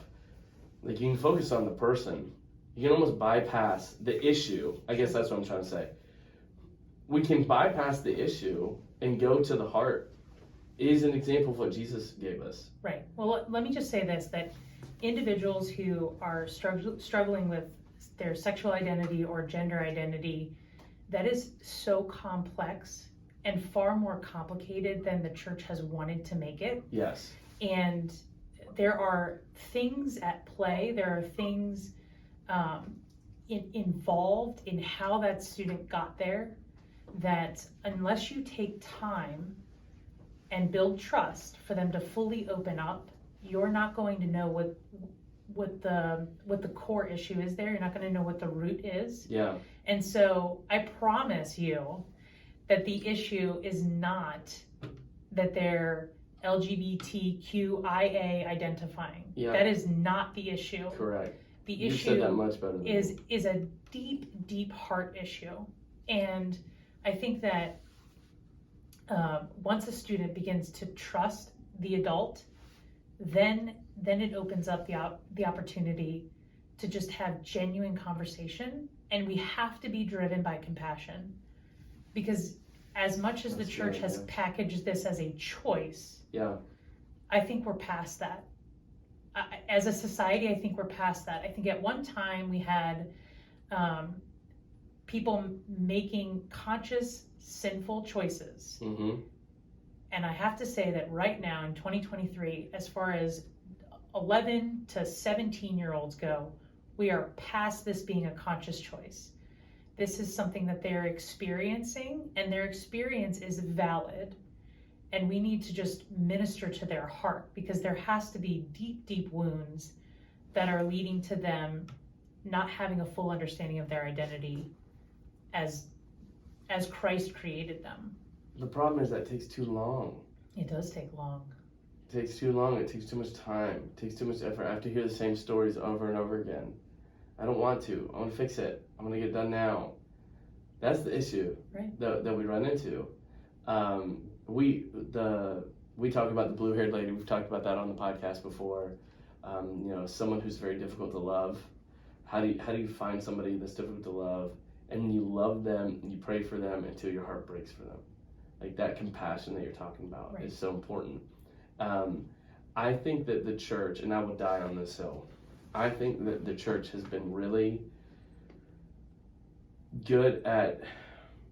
like, you can focus on the person. You can almost bypass the issue. I guess that's what I'm trying to say. We can bypass the issue and go to the heart. It is an example of what Jesus gave us.
Right. Well, let me just say this, that individuals who are struggling with their sexual identity or gender identity, that is so complex and far more complicated than the church has wanted to make it.
Yes.
And there are things at play, there are things involved in how that student got there, that unless you take time and build trust for them to fully open up, you're not going to know what the core issue is there. You're not going to know what the root is.
Yeah. And
so I promise you that the issue is not that they're LGBTQIA identifying.
Yeah.
That is not the issue.
Correct.
The
You
issue
said that much better than
is a deep heart issue. And I think that once a student begins to trust the adult, then it opens up the opportunity to just have genuine conversation. And we have to be driven by compassion, because as much as the church has packaged this as a choice, I think we're past that. As a society, I think we're past that. I think at one time we had people making conscious, sinful choices.
Mm-hmm.
And I have to say that right now in 2023, as far as 11 to 17-year-olds go, we are past this being a conscious choice. This is something that they're experiencing, and their experience is valid. And we need to just minister to their heart, because there has to be deep wounds that are leading to them not having a full understanding of their identity as Christ created them.
The problem is that it takes too long.
It does take long.
It takes too long. It takes too much time. It takes too much effort. I have to hear the same stories over and over again. I don't want to. I want to fix it. I want to get it done now. That's the issue that we run into. We talk about the blue-haired lady. We've talked about that on the podcast before. Someone who's very difficult to love. How do you find somebody that's difficult to love, and you love them, and you pray for them until your heart breaks for them? Like, that compassion that you're talking about is so important. I think that the church, and I will die on this hill, I think that the church has been really good at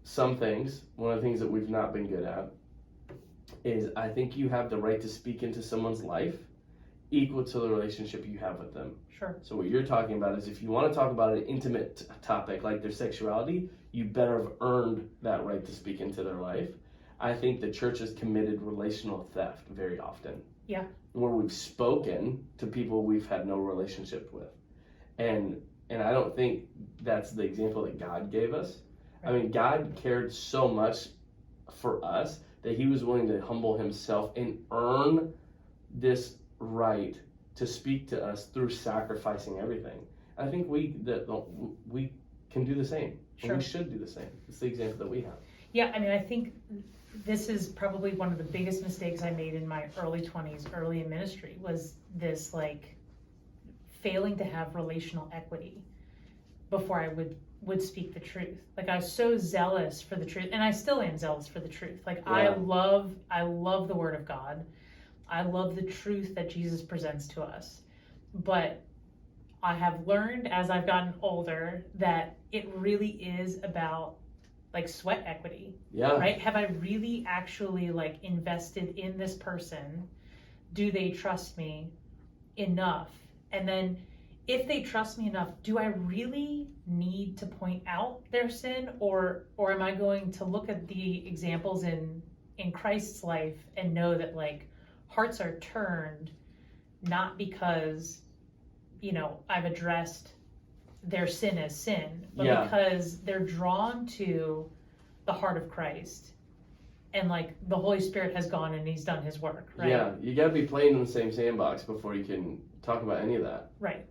some things. One of the things that we've not been good at is, I think you have the right to speak into someone's life equal to the relationship you have with them.
Sure.
So what you're talking about is, if you want to talk about an intimate topic like their sexuality, you better have earned that right to speak into their life. I think the church has committed relational theft very often.
Yeah.
Where we've spoken to people we've had no relationship with. And I don't think that's the example that God gave us. Right. I mean, God cared so much for us that he was willing to humble himself and earn this right to speak to us through sacrificing everything. I think we can do the same. Sure. And we should do the same. It's the example that we have.
Yeah, I mean, I think this is probably one of the biggest mistakes I made in my early 20s, early in ministry, was this, like, failing to have relational equity before I would speak the truth. Like, I was so zealous for the truth, and I still am zealous for the truth. Like, I love the Word of God. I love the truth that Jesus presents to us. But I have learned as I've gotten older that it really is about like sweat equity, right? Have I really actually like invested in this person? Do they trust me enough? And then if they trust me enough, do I really need to point out their sin, or am I going to look at the examples in Christ's life and know that like hearts are turned not because, you know, I've addressed their sin as sin, but because they're drawn to the heart of Christ, and like the Holy Spirit has gone and he's done his work, right?
Yeah, you got to be playing in the same sandbox before you can talk about any of that.
Right.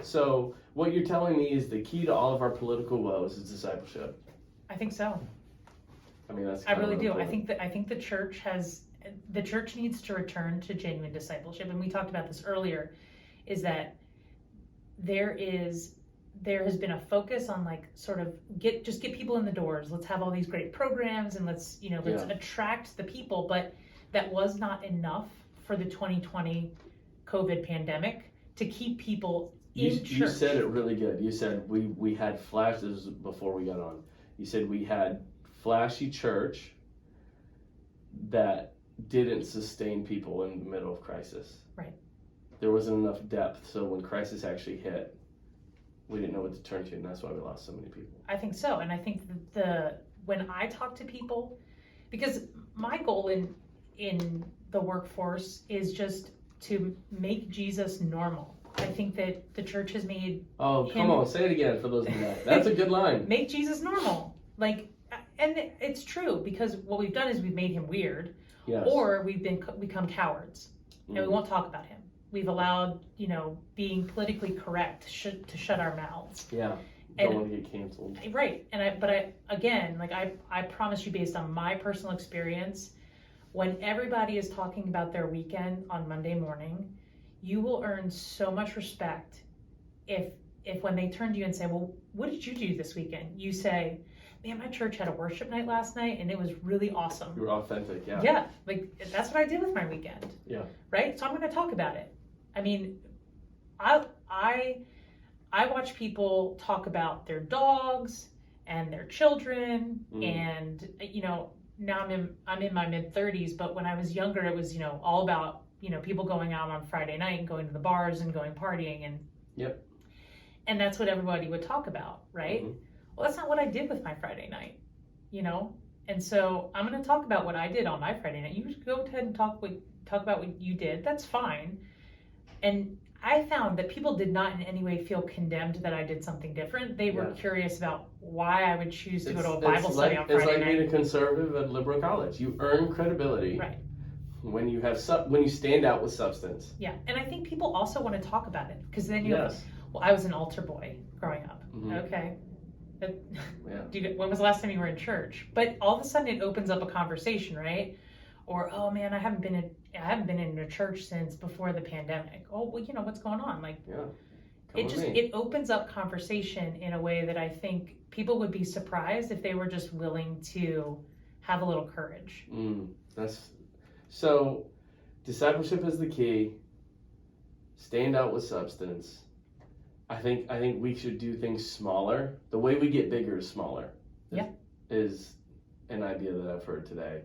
So what you're telling me is the key to all of our political woes is discipleship.
I think so.
I mean, that's.
I really do. I think the church needs to return to genuine discipleship, and we talked about this earlier. Is that there has been a focus on like sort of get people in the doors. Let's have all these great programs and let's attract the people, but that was not enough for the 2020 COVID pandemic to keep people in church.
You said it really good. You said we had flashes before we got on. You said we had flashy church that didn't sustain people in the middle of crisis.
Right.
There wasn't enough depth, so when crisis actually hit, we didn't know what to turn to, and that's why we lost so many people.
I think so, and I think when I talk to people, because my goal in the workforce is just to make Jesus normal. I think that the church has made
come on, say it again for those who know. That's a good line.
Make Jesus normal. Like, and it's true, because what we've done is we've made him weird, or we've become cowards, and we won't talk about him. We've allowed, being politically correct to shut our mouths.
Yeah, don't want to get canceled.
Right, and I promise you, based on my personal experience, when everybody is talking about their weekend on Monday morning, you will earn so much respect if when they turn to you and say, well, what did you do this weekend? You say, man, my church had a worship night last night and it was really awesome.
You were authentic, yeah.
Yeah, like that's what I did with my weekend.
Yeah.
Right? So I'm going to talk about it. I mean, I watch people talk about their dogs and their children, and now I'm in my mid-30s, but when I was younger, it was all about people going out on Friday night and going to the bars and going partying, and that's what everybody would talk about, right? Mm-hmm. Well, that's not what I did with my Friday night, and so I'm going to talk about what I did on my Friday night. You go ahead and talk about what you did. That's fine. And I found that people did not in any way feel condemned that I did something different. They were curious about why I would choose to go to a Bible study on Friday night.
It's like being a conservative at liberal college. You earn credibility when you have when you stand out with substance.
Yeah, and I think people also want to talk about it, because then well, I was an altar boy growing up. Mm-hmm. Okay. When was the last time you were in church? But all of a sudden it opens up a conversation, right? Or, oh man, I haven't been in a church since before the pandemic. Oh, well, what's going on? Like, it opens up conversation in a way that I think people would be surprised if they were just willing to have a little courage.
So discipleship is the key. Stand out with substance. I think we should do things smaller. The way we get bigger is smaller. Is an idea that I've heard today.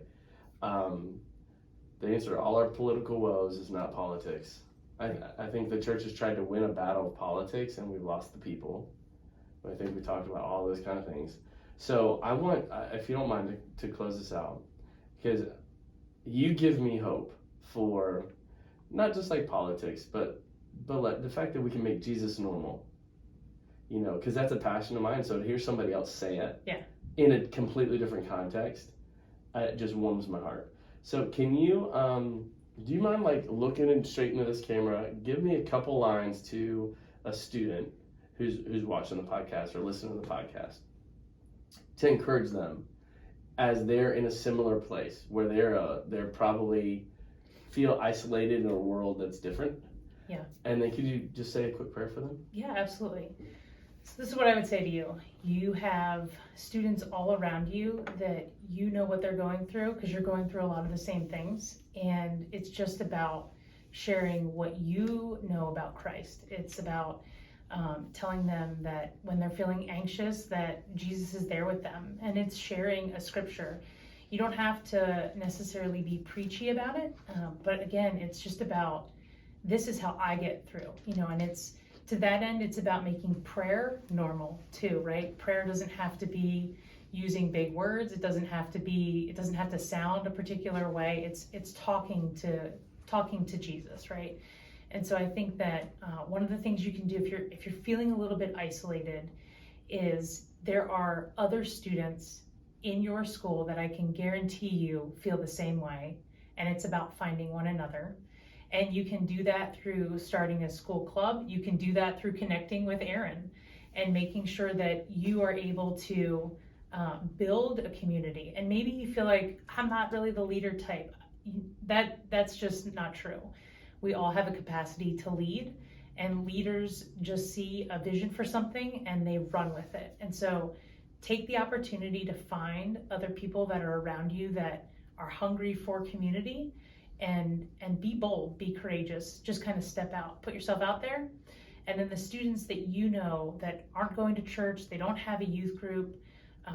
The answer to all our political woes is not politics. I think the church has tried to win a battle of politics and we've lost the people. I think we talked about all those kind of things. So I want, if you don't mind, to close this out, because you give me hope for not just like politics, but like the fact that we can make Jesus normal. Because that's a passion of mine. So to hear somebody else say it in a completely different context, it just warms my heart. So can you, do you mind like looking straight into this camera, give me a couple lines to a student who's watching the podcast or listening to the podcast to encourage them as they're in a similar place where they're probably feel isolated in a world that's different.
Yeah.
And then could you just say a quick prayer for them?
Yeah, absolutely. So this is what I would say to you. You have students all around you that you know what they're going through because you're going through a lot of the same things. And it's just about sharing what you know about Christ. It's about telling them that when they're feeling anxious, that Jesus is there with them. And it's sharing a scripture. You don't have to necessarily be preachy about it. But again, it's just about, this is how I get through, and it's, to that end, it's about making prayer normal too, right? Prayer doesn't have to be using big words. It doesn't have to sound a particular way. It's talking to Jesus, right? And so I think that one of the things you can do if you're feeling a little bit isolated is there are other students in your school that I can guarantee you feel the same way. And it's about finding one another. And you can do that through starting a school club. You can do that through connecting with Arin and making sure that you are able to build a community. And maybe you feel like, I'm not really the leader type. That's just not true. We all have a capacity to lead, and leaders just see a vision for something and they run with it. And so take the opportunity to find other people that are around you that are hungry for community. And be bold, be courageous, just kind of step out, put yourself out there. And then the students that you know that aren't going to church, they don't have a youth group,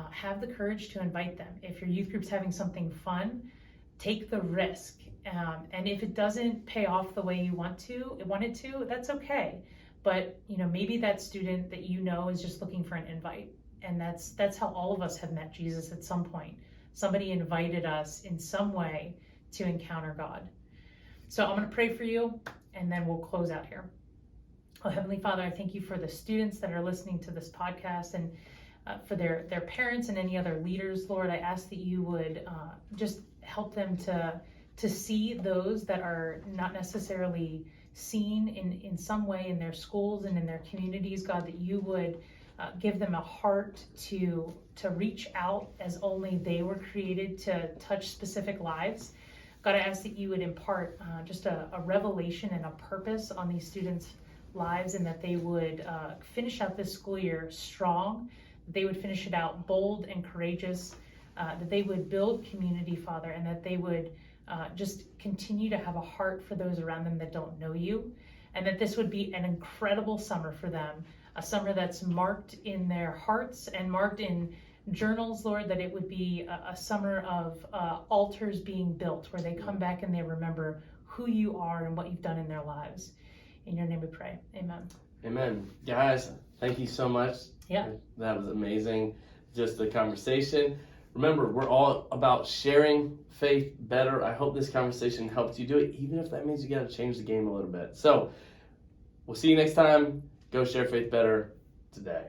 have the courage to invite them. If your youth group's having something fun, take the risk. And if it doesn't pay off the way you want it to, that's okay. But maybe that student that is just looking for an invite. And that's how all of us have met Jesus at some point. Somebody invited us in some way to encounter God. So I'm going to pray for you, and then we'll close out here. Oh, Heavenly Father, I thank you for the students that are listening to this podcast, and for their parents and any other leaders, Lord. I ask that you would just help them to see those that are not necessarily seen in some way in their schools and in their communities, God, that you would give them a heart to reach out as only they were created to touch specific lives. God, I ask that you would impart just a revelation and a purpose on these students' lives, and that they would finish out this school year strong, that they would finish it out bold and courageous, that they would build community, Father, and that they would just continue to have a heart for those around them that don't know you, and that this would be an incredible summer for them, a summer that's marked in their hearts and marked in journals, Lord, that it would be a summer of altars being built where they come back and they remember who you are and what you've done in their lives. In your name we pray. Amen.
Amen. Guys, thank you so much.
Yeah.
That was amazing. Just the conversation. Remember, we're all about sharing faith better. I hope this conversation helped you do it, even if that means you got to change the game a little bit. So we'll see you next time. Go share faith better today.